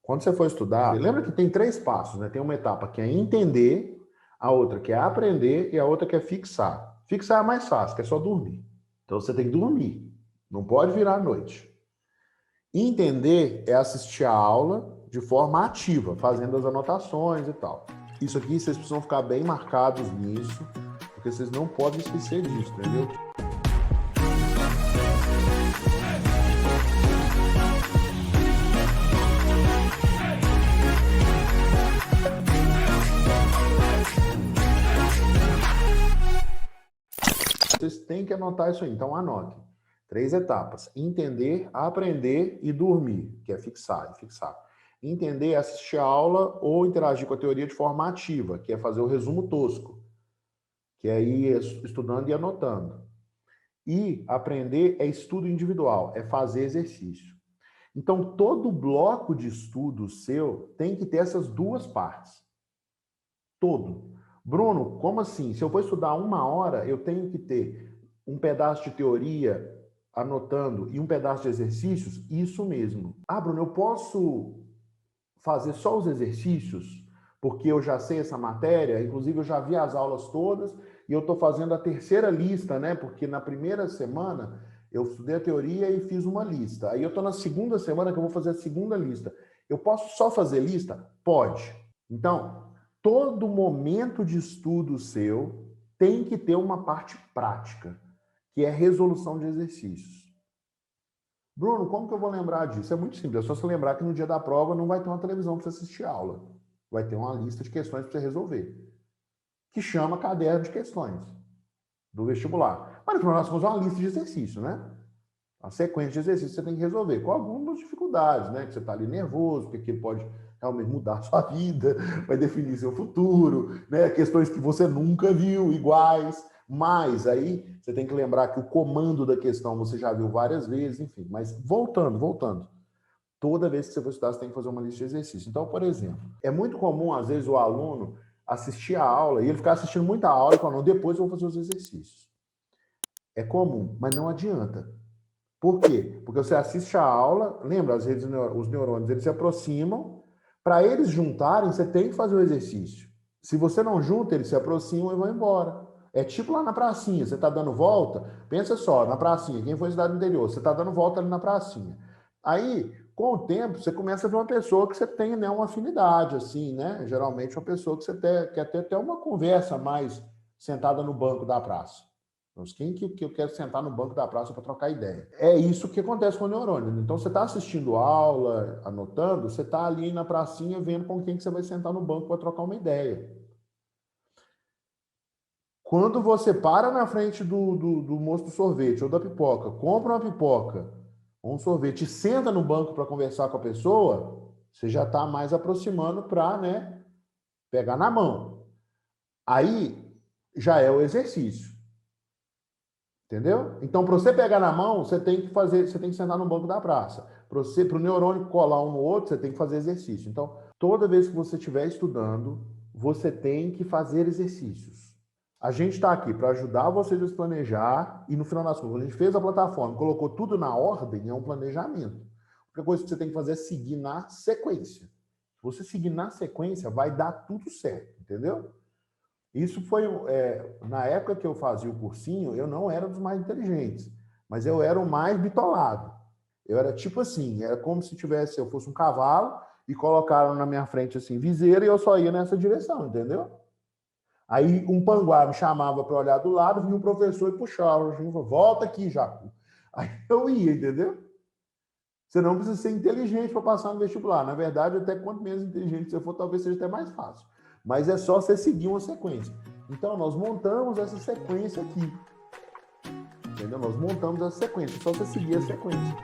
Quando você for estudar, lembra que tem 3 passos, né? Tem uma etapa que é entender, a outra que é aprender e a outra que é fixar. Fixar é mais fácil, que é só dormir. Então você tem que dormir, não pode virar à noite. Entender é assistir a aula de forma ativa, fazendo as anotações e tal. Isso aqui vocês precisam ficar bem marcados nisso, porque vocês não podem esquecer disso, entendeu? Vocês têm que anotar isso aí, então anote. 3 etapas: entender, aprender e dormir, que é fixar e fixar. Entender é assistir a aula ou interagir com a teoria de forma ativa, que é fazer o resumo tosco, que é ir estudando e anotando. E aprender é estudo individual, é fazer exercício. Então, todo bloco de estudo seu tem que ter essas 2 partes. Todo. Bruno, como assim? Se eu for estudar 1 hora, eu tenho que ter um pedaço de teoria anotando e um pedaço de exercícios? Isso mesmo. Ah, Bruno, eu posso fazer só os exercícios porque eu já sei essa matéria? Inclusive, eu já vi as aulas todas e eu estou fazendo a 3ª lista, né? Porque na primeira semana eu estudei a teoria e fiz uma lista. Aí eu estou na 2ª semana que eu vou fazer a 2ª lista. Eu posso só fazer lista? Pode. Então, todo momento de estudo seu tem que ter uma parte prática, que é resolução de exercícios. Bruno, como que eu vou lembrar disso? É muito simples, é só você lembrar que no dia da prova não vai ter uma televisão para você assistir a aula. Vai ter uma lista de questões para você resolver, que chama caderno de questões do vestibular. Mas no final das contas é uma lista de exercício, né? A sequência de exercícios você tem que resolver, com algumas dificuldades, né? Que você está ali nervoso, porque aquilo pode realmente mudar a sua vida, vai definir seu futuro, né? Questões que você nunca viu, iguais. Mas aí você tem que lembrar que o comando da questão você já viu várias vezes, enfim. Mas voltando. Toda vez que você for estudar, você tem que fazer uma lista de exercícios. Então, por exemplo, é muito comum, às vezes, o aluno assistir a aula e ele ficar assistindo muita aula e falar, não, depois eu vou fazer os exercícios. É comum, mas não adianta. Por quê? Porque você assiste a aula, lembra, as redes, os neurônios, eles se aproximam, para eles juntarem, você tem que fazer o exercício. Se você não junta, eles se aproximam e vão embora. É tipo lá na pracinha, você está dando volta, pensa só, na pracinha, quem foi cidade do interior, você está dando volta ali na pracinha. Aí, com o tempo, você começa a ver uma pessoa que você tem, né, uma afinidade, assim, né? Geralmente uma pessoa que você quer ter uma conversa mais sentada no banco da praça. Quem que eu quero sentar no banco da praça para trocar ideia? É isso que acontece com o neurônio. Então, você está assistindo aula, anotando, você está ali na pracinha vendo com quem que você vai sentar no banco para trocar uma ideia. Quando você para na frente do moço do sorvete ou da pipoca, compra uma pipoca ou um sorvete e senta no banco para conversar com a pessoa, você já está mais aproximando para, né, pegar na mão. Aí já é o exercício. Entendeu? Então, para você pegar na mão, você tem que sentar no banco da praça. Para o neurônio colar um no outro, você tem que fazer exercício. Então, toda vez que você estiver estudando, você tem que fazer exercícios. A gente está aqui para ajudar vocês a se planejar e, no final das contas, a gente fez a plataforma, colocou tudo na ordem, é um planejamento. A única coisa que você tem que fazer é seguir na sequência. Se você seguir na sequência, vai dar tudo certo, entendeu? Isso foi, na época que eu fazia o cursinho, eu não era dos mais inteligentes, mas eu era o mais bitolado. Eu era tipo assim, era como se eu fosse um cavalo e colocaram na minha frente assim, viseira, e eu só ia nessa direção, entendeu? Aí um panguá me chamava para olhar do lado, vinha o professor e puxava, volta aqui, Jacu. Aí eu ia, entendeu? Você não precisa ser inteligente para passar no vestibular. Na verdade, até quanto menos inteligente você for, talvez seja até mais fácil. Mas é só você seguir uma sequência. Então, nós montamos essa sequência aqui. Entendeu? Nós montamos essa sequência. É só você seguir a sequência.